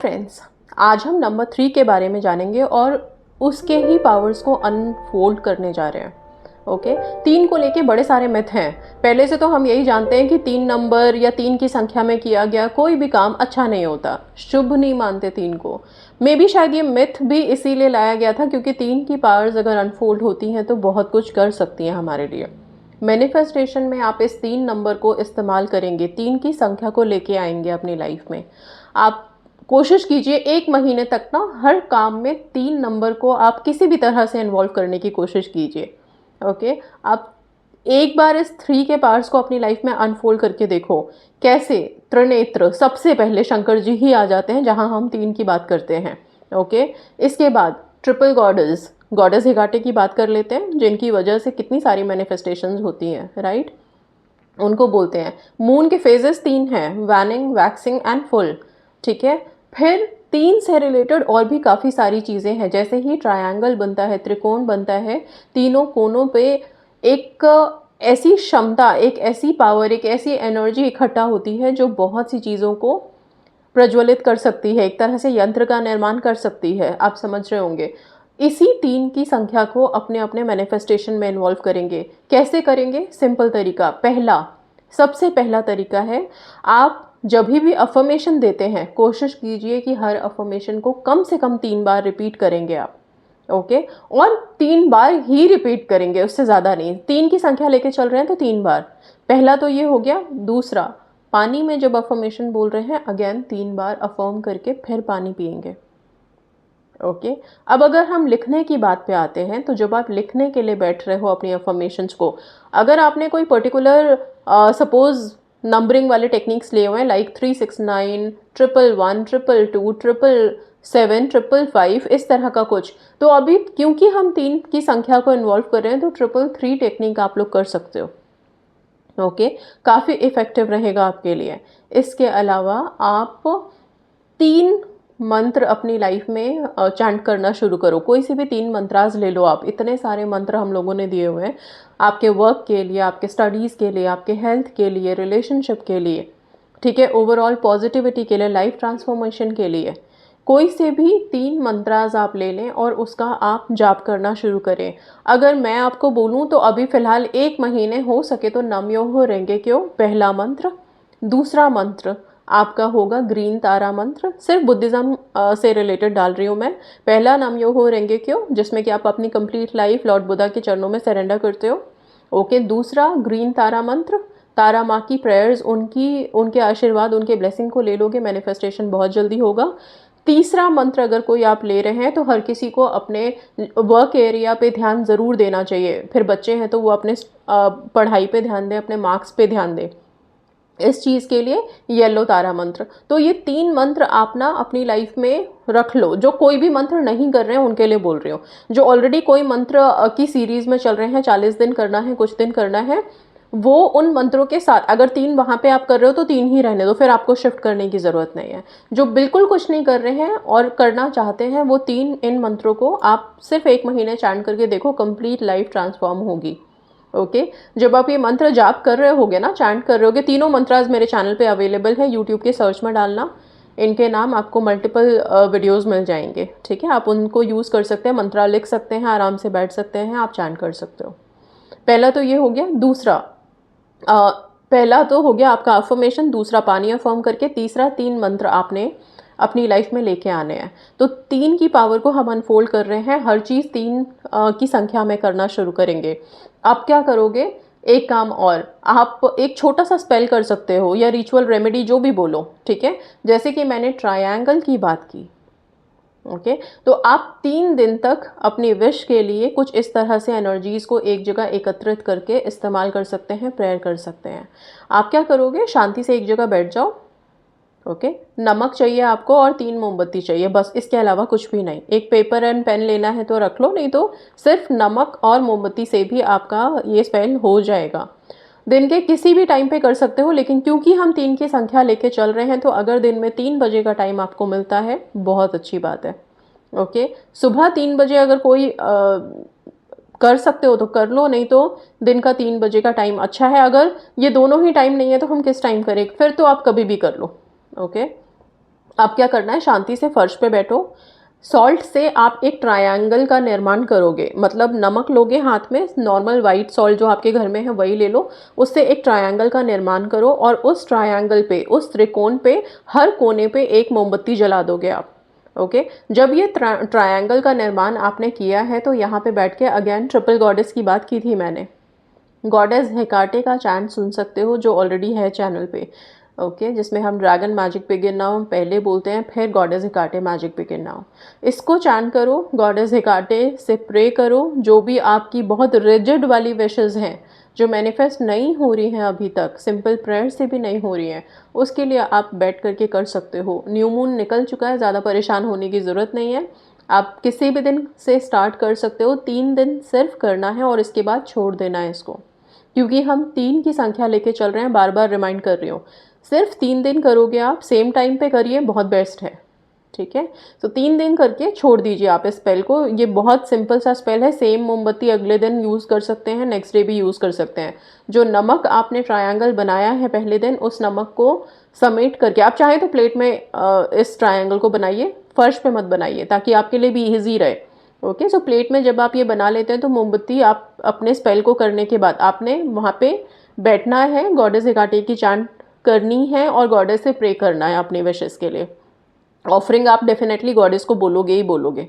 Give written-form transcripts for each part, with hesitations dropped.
Friends, आज हम number 3 के बारे में जानेंगे और उसके ही पावर्स को अनफोल्ड करने जा रहे हैं। ओके, 3 को लेके बड़े सारे मिथ हैं। पहले से तो हम यही जानते हैं कि 3 नंबर या 3 की संख्या में किया गया कोई भी काम अच्छा नहीं होता, शुभ नहीं मानते 3 को। मे बी शायद ये मिथ भी इसीलिए लाया गया था क्योंकि 3 की पावर्स अगर अनफोल्ड होती हैं तो बहुत कुछ कर सकती हैं हमारे लिए। मैनिफेस्टेशन में आप इस 3 नंबर को इस्तेमाल करेंगे, 3 की संख्या को लेके आएंगे अपनी लाइफ में। आप कोशिश कीजिए 1 महीने तक ना हर काम में 3 नंबर को आप किसी भी तरह से इन्वॉल्व करने की कोशिश कीजिए। ओके, आप एक बार इस 3 के पार्ट्स को अपनी लाइफ में अनफोल्ड करके देखो। कैसे? त्रिनेत्र, सबसे पहले शंकर जी ही आ जाते हैं जहां हम 3 की बात करते हैं। ओके, इसके बाद ट्रिपल गॉडेस, गॉडेस हेकाटे की बात कर लेते हैं, जिनकी वजह से कितनी सारी मैनिफेस्टेशंस होती हैं, राइट? उनको बोलते हैं। मून के फेजेस 3 हैं, वैनिंग, वैक्सिंग एंड फुल। ठीक है, फिर 3 से रिलेटेड और भी काफ़ी सारी चीज़ें हैं। जैसे ही ट्रायंगल बनता है, त्रिकोण बनता है, तीनों कोनों पे एक ऐसी क्षमता, एक ऐसी पावर, एक ऐसी एनर्जी इकट्ठा होती है जो बहुत सी चीज़ों को प्रज्वलित कर सकती है, एक तरह से यंत्र का निर्माण कर सकती है। आप समझ रहे होंगे। इसी 3 की संख्या को अपने अपने मैनिफेस्टेशन में इन्वॉल्व करेंगे। कैसे करेंगे? सिंपल तरीका। सबसे पहला तरीका है, आप जब भी अफर्मेशन देते हैं कोशिश कीजिए कि हर अफर्मेशन को कम से कम 3 बार रिपीट करेंगे आप। ओके, और 3 बार ही रिपीट करेंगे, उससे ज़्यादा नहीं। 3 की संख्या लेके चल रहे हैं तो 3 बार। पहला तो ये हो गया। दूसरा, पानी में जब अफर्मेशन बोल रहे हैं अगेन 3 बार अफर्म करके फिर पानी पिएंगे। ओके, अब अगर हम लिखने की बात पे आते हैं तो जब आप लिखने के लिए बैठ रहे हो अपनी अफर्मेशंस को, अगर आपने कोई पर्टिकुलर सपोज नंबरिंग वाले टेक्निक्स लिए हुए हैं लाइक 369, 111, 222, 777, 555, इस तरह का कुछ, तो अभी क्योंकि हम 3 की संख्या को इन्वॉल्व कर रहे हैं तो 333 टेक्निक आप लोग कर सकते हो। ओके, काफ़ी इफ़ेक्टिव रहेगा आपके लिए। इसके अलावा आप 3 मंत्र अपनी लाइफ में चैंट करना शुरू करो। कोई से भी 3 मंत्रास ले लो आप। इतने सारे मंत्र हम लोगों ने दिए हुए हैं आपके वर्क के लिए, आपके स्टडीज़ के लिए, आपके हेल्थ के लिए, रिलेशनशिप के लिए, ठीक है, ओवरऑल पॉजिटिविटी के लिए, लाइफ ट्रांसफॉर्मेशन के लिए। कोई से भी 3 मंत्रास आप ले लें और उसका आप जाप करना शुरू करें। अगर मैं आपको बोलूं तो अभी फ़िलहाल 1 महीने हो सके तो नमयोहो रेंगेक्यो पहला मंत्र। दूसरा मंत्र आपका होगा ग्रीन तारा मंत्र। सिर्फ बुद्धिज़्म से रिलेटेड डाल रही हूँ मैं। पहला नमयोहो रेंगेक्यो, जिसमें कि आप अपनी कंप्लीट लाइफ लॉर्ड बुद्धा के चरणों में सरेंडर करते हो। ओके, दूसरा ग्रीन तारा मंत्र, तारा माँ की प्रेयर्स, उनके आशीर्वाद, उनके ब्लेसिंग को ले लोगे, मैनिफेस्टेशन बहुत जल्दी होगा। तीसरा मंत्र अगर कोई आप ले रहे हैं तो हर किसी को अपने वर्क एरिया पे ध्यान ज़रूर देना चाहिए। फिर बच्चे हैं तो वो अपने पढ़ाई पे ध्यान दें, अपने मार्क्स पे ध्यान दें। इस चीज़ के लिए येलो तारा मंत्र। तो ये 3 मंत्र आप ना अपनी लाइफ में रख लो। जो कोई भी मंत्र नहीं कर रहे हैं उनके लिए बोल रही हूँ। जो ऑलरेडी कोई मंत्र की सीरीज़ में चल रहे हैं, 40 दिन करना है, कुछ दिन करना है, वो उन मंत्रों के साथ अगर 3 वहाँ पे आप कर रहे हो तो 3 ही रहने दो, फिर आपको शिफ्ट करने की ज़रूरत नहीं है। जो बिल्कुल कुछ नहीं कर रहे हैं और करना चाहते हैं वो 3 इन मंत्रों को आप सिर्फ 1 महीने चैंट करके देखो, कंप्लीट लाइफ ट्रांसफॉर्म होगी। ओके, जब आप ये मंत्र जाप कर रहे होगे ना, चैंट कर रहे होगे, तीनों मंत्रास मेरे चैनल पे अवेलेबल है। यूट्यूब के सर्च में डालना इनके नाम, आपको मल्टीपल वीडियोस मिल जाएंगे। ठीक है, आप उनको यूज़ कर सकते हैं, मंत्रा लिख सकते हैं, आराम से बैठ सकते हैं, आप चैंट कर सकते हो। पहला तो ये हो गया। दूसरा, पहला तो हो गया आपका अफर्मेशन, दूसरा पानी अफर्म करके, तीसरा 3 मंत्र आपने अपनी लाइफ में लेके आने हैं। तो 3 की पावर को हम अनफोल्ड कर रहे हैं। हर चीज़ 3 की संख्या में करना शुरू करेंगे। आप क्या करोगे? एक काम और, आप एक छोटा सा स्पेल कर सकते हो या रिचुअल रेमेडी, जो भी बोलो, ठीक है। जैसे कि मैंने ट्रायंगल की बात की। ओके, तो आप 3 दिन तक अपनी विश के लिए कुछ इस तरह से एनर्जीज़ को एक जगह एकत्रित करके इस्तेमाल कर सकते हैं, प्रेयर कर सकते हैं। आप क्या करोगे? शांति से एक जगह बैठ जाओ। ओके, नमक चाहिए आपको और 3 मोमबत्ती चाहिए, बस, इसके अलावा कुछ भी नहीं। एक पेपर एंड पेन लेना है तो रख लो, नहीं तो सिर्फ नमक और मोमबत्ती से भी आपका ये स्पेल हो जाएगा। दिन के किसी भी टाइम पे कर सकते हो, लेकिन क्योंकि हम 3 की संख्या लेके चल रहे हैं तो अगर दिन में 3 बजे का टाइम आपको मिलता है, बहुत अच्छी बात है। ओके, सुबह 3 बजे अगर कोई कर सकते हो तो कर लो, नहीं तो दिन का 3 बजे का टाइम अच्छा है। अगर ये दोनों ही टाइम नहीं है तो हम किस टाइम करें? फिर तो आप कभी भी कर लो। ओके, आप क्या करना है, शांति से फर्श पे बैठो, सॉल्ट से आप एक ट्रायंगल का निर्माण करोगे, मतलब नमक लोगे हाथ में, नॉर्मल वाइट सॉल्ट जो आपके घर में है वही ले लो, उससे एक ट्रायंगल का निर्माण करो और उस ट्रायंगल पे, उस त्रिकोण पे हर कोने पे एक मोमबत्ती जला दोगे आप। ओके, जब ये ट्रायंगल का निर्माण आपने किया है तो यहाँ पे बैठ के अगेन ट्रिपल गॉडेस की बात की थी मैंने, गॉडेस हेकाटे का चैंट सुन सकते हो जो ऑलरेडी है चैनल पे। ओके, जिसमें हम ड्रैगन मैजिक बिगिन नाउ पहले बोलते हैं, फिर गॉडेस हेकाटे मैजिक बिगिन नाउ। इसको चैंट करो, गॉडेस हेकाटे से प्रे करो, जो भी आपकी बहुत रिजिड वाली विशेस हैं जो मैनिफेस्ट नहीं हो रही हैं अभी तक, सिंपल प्रेयर से भी नहीं हो रही हैं, उसके लिए आप बैठ करके कर सकते हो। न्यू मून निकल चुका है, ज़्यादा परेशान होने की ज़रूरत नहीं है, आप किसी भी दिन से स्टार्ट कर सकते हो, 3 दिन सिर्फ करना है और इसके बाद छोड़ देना है इसको, क्योंकि हम 3 की संख्या लेके चल रहे हैं, बार बार रिमाइंड कर रही हूँ। सिर्फ 3 दिन करोगे आप, सेम टाइम पे करिए, बहुत बेस्ट है। ठीक है, तो 3 दिन करके छोड़ दीजिए आप इस स्पेल को। ये बहुत सिंपल सा स्पेल है, सेम मोमबत्ती अगले दिन यूज़ कर सकते हैं, नेक्स्ट डे भी यूज़ कर सकते हैं। जो नमक आपने ट्रायंगल बनाया है पहले दिन, उस नमक को समेट करके, आप चाहें तो प्लेट में इस ट्रायंगल को बनाइए, फर्श पे मत बनाइए ताकि आपके लिए भी ईजी रहे। ओके, सो प्लेट में जब आप ये बना लेते हैं तो मोमबत्ती आप अपने स्पेल को करने के बाद आपने वहाँ पे बैठना है, गॉडेस हेकाटे की चांट करनी है और गॉडेस से प्रे करना है अपनी विशेस के लिए। ऑफरिंग आप डेफिनेटली गॉडेस को बोलोगे ही बोलोगे।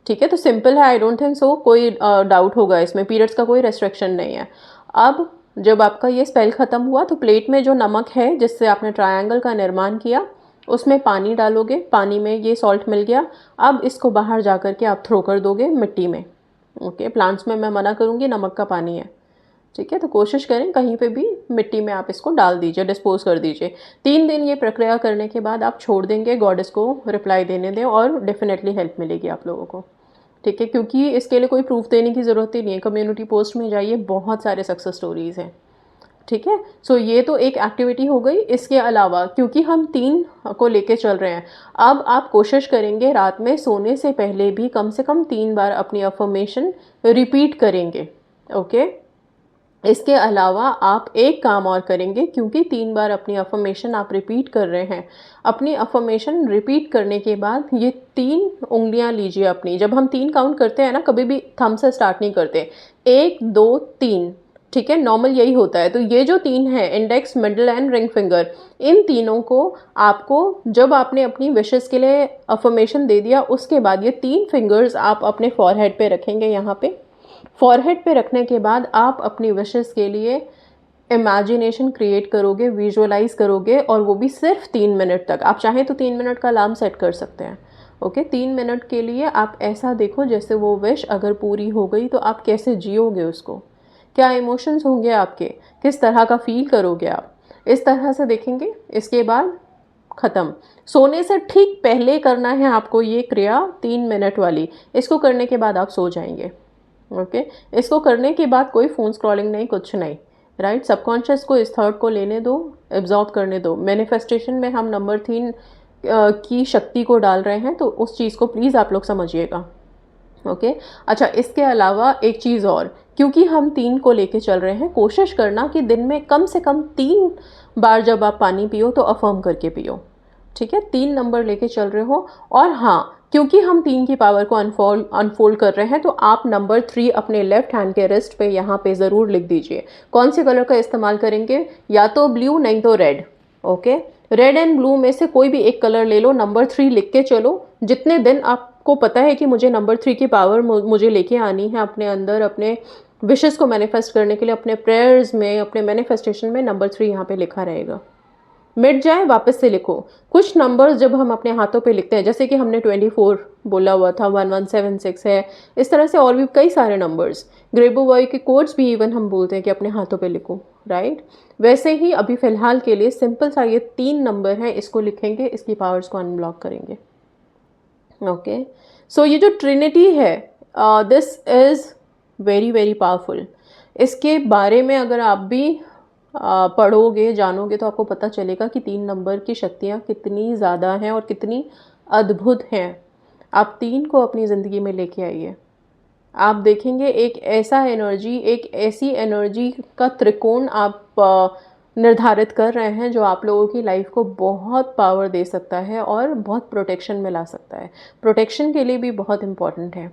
ठीक है, तो सिंपल है, आई डोंट थिंक सो कोई डाउट होगा इसमें, पीरियड्स का कोई रेस्ट्रिक्शन नहीं है। अब जब आपका ये स्पेल ख़त्म हुआ तो प्लेट में जो नमक है जिससे आपने ट्रायंगल का निर्माण किया, उसमें पानी डालोगे, पानी में ये सॉल्ट मिल गया, अब इसको बाहर जा कर के आप थ्रो कर दोगे मिट्टी में। ओके, प्लांट्स में मैं मना करूँगी, नमक का पानी है। ठीक है, तो कोशिश करें कहीं पे भी मिट्टी में आप इसको डाल दीजिए, डिस्पोज कर दीजिए। 3 दिन ये प्रक्रिया करने के बाद आप छोड़ देंगे, गॉडेस को रिप्लाई देने दें और डेफिनेटली हेल्प मिलेगी आप लोगों को। ठीक है, क्योंकि इसके लिए कोई प्रूफ देने की ज़रूरत ही नहीं है, कम्युनिटी पोस्ट में जाइए, बहुत सारे सक्सेस स्टोरीज़ हैं। ठीक है, सो ये तो एक एक्टिविटी हो गई। इसके अलावा क्योंकि हम 3 को लेके चल रहे हैं, अब आप कोशिश करेंगे रात में सोने से पहले भी कम से कम 3 बार अपनी अफर्मेशन रिपीट करेंगे। ओके, इसके अलावा आप एक काम और करेंगे, क्योंकि 3 बार अपनी अफर्मेशन आप रिपीट कर रहे हैं, अपनी अफर्मेशन रिपीट करने के बाद ये 3 उंगलियां लीजिए अपनी। जब हम 3 काउंट करते हैं ना, कभी भी थंब से स्टार्ट नहीं करते, 1 2 3। ठीक है, नॉर्मल यही होता है। तो ये जो 3 है, index, middle and ring finger, इन तीनों को आपको, जब आपने अपनी विशेस के लिए अफर्मेशन दे दिया, उसके बाद ये 3 फिंगर्स आप अपने फॉरहेड पे रखेंगे। यहाँ पे फॉरहेड पे रखने के बाद आप अपनी विशेस के लिए इमेजिनेशन क्रिएट करोगे, विजुअलाइज करोगे, और वो भी सिर्फ 3 मिनट तक। आप चाहें तो 3 मिनट का अलार्म सेट कर सकते हैं। ओके, 3 मिनट के लिए आप ऐसा देखो जैसे वो विश अगर पूरी हो गई तो आप कैसे जियोगे उसको, क्या इमोशंस होंगे आपके, किस तरह का फील करोगे आप, इस तरह से देखेंगे। इसके बाद ख़त्म, सोने से ठीक पहले करना है आपको ये क्रिया 3 मिनट वाली। इसको करने के बाद आप सो जाएंगे। ओके, इसको करने के बाद कोई फ़ोन स्क्रॉलिंग नहीं, कुछ नहीं, राइट। सबकॉन्शियस को इस थॉट को लेने दो, एब्जॉर्ब करने दो। मैनिफेस्टेशन में हम नंबर 3 की शक्ति को डाल रहे हैं, तो उस चीज़ को प्लीज़ आप लोग समझिएगा। ओके, अच्छा, इसके अलावा एक चीज़ और, क्योंकि हम 3 को लेके चल रहे हैं, कोशिश करना कि दिन में कम से कम 3 बार जब आप पानी पियो तो अफर्म करके पियो। ठीक है, 3 नंबर लेके चल रहे हो। और हाँ, क्योंकि हम 3 की पावर को अनफोल्ड कर रहे हैं, तो आप नंबर 3 अपने लेफ्ट हैंड के रिस्ट पे यहाँ पे ज़रूर लिख दीजिए। कौन से कलर का इस्तेमाल करेंगे, या तो ब्लू, नहीं तो red. Okay, red and blue में से कोई भी एक कलर ले लो, नंबर 3 लिख के चलो। जितने दिन आपको पता है कि मुझे नंबर 3 की पावर मुझे लेके आनी है अपने अंदर, अपने विशेस को मैनिफेस्ट करने के लिए, अपने प्रेयर्स में, अपने मैनिफेस्टेशन में, नंबर 3 यहाँ पे लिखा रहेगा। मिट जाए वापस से लिखो। कुछ नंबर्स जब हम अपने हाथों पे लिखते हैं, जैसे कि हमने 24 बोला हुआ था, 1176 है, इस तरह से और भी कई सारे नंबर्स, ग्रेबोवॉय के कोड्स भी इवन हम बोलते हैं कि अपने हाथों पे लिखो, राइट। वैसे ही अभी फ़िलहाल के लिए सिंपल सा ये 3 नंबर हैं, इसको लिखेंगे, इसकी पावर्स को अनब्लॉक करेंगे। ओके, सो ये जो ट्रिनिटी है, this is very very powerful. इसके बारे में अगर आप भी पढ़ोगे, जानोगे, तो आपको पता चलेगा कि 3 नंबर की शक्तियाँ कितनी ज़्यादा हैं और कितनी अद्भुत हैं। आप 3 को अपनी ज़िंदगी में लेके आइए, आप देखेंगे एक ऐसा एनर्जी, एक ऐसी एनर्जी का त्रिकोण आप निर्धारित कर रहे हैं जो आप लोगों की लाइफ को बहुत पावर दे सकता है और बहुत प्रोटेक्शन में ला सकता है। प्रोटेक्शन के लिए भी बहुत इम्पॉर्टेंट है।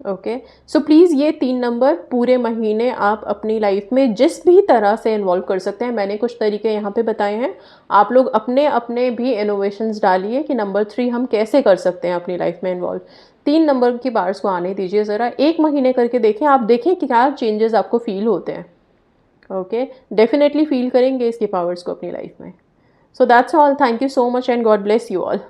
ओके, सो प्लीज़ ये 3 नंबर पूरे महीने आप अपनी लाइफ में जिस भी तरह से इन्वॉल्व कर सकते हैं। मैंने कुछ तरीके यहाँ पे बताए हैं, आप लोग अपने अपने भी इनोवेशंस डालिए कि नंबर 3 हम कैसे कर सकते हैं अपनी लाइफ में इन्वॉल्व। 3 नंबर की पावर्स को आने दीजिए ज़रा, 1 महीने करके देखें, आप देखें कि क्या चेंजेस आपको फ़ील होते हैं। ओके, डेफिनेटली फ़ील करेंगे इसकी पावर्स को अपनी लाइफ में। So that's all, thank you so much and God bless you all.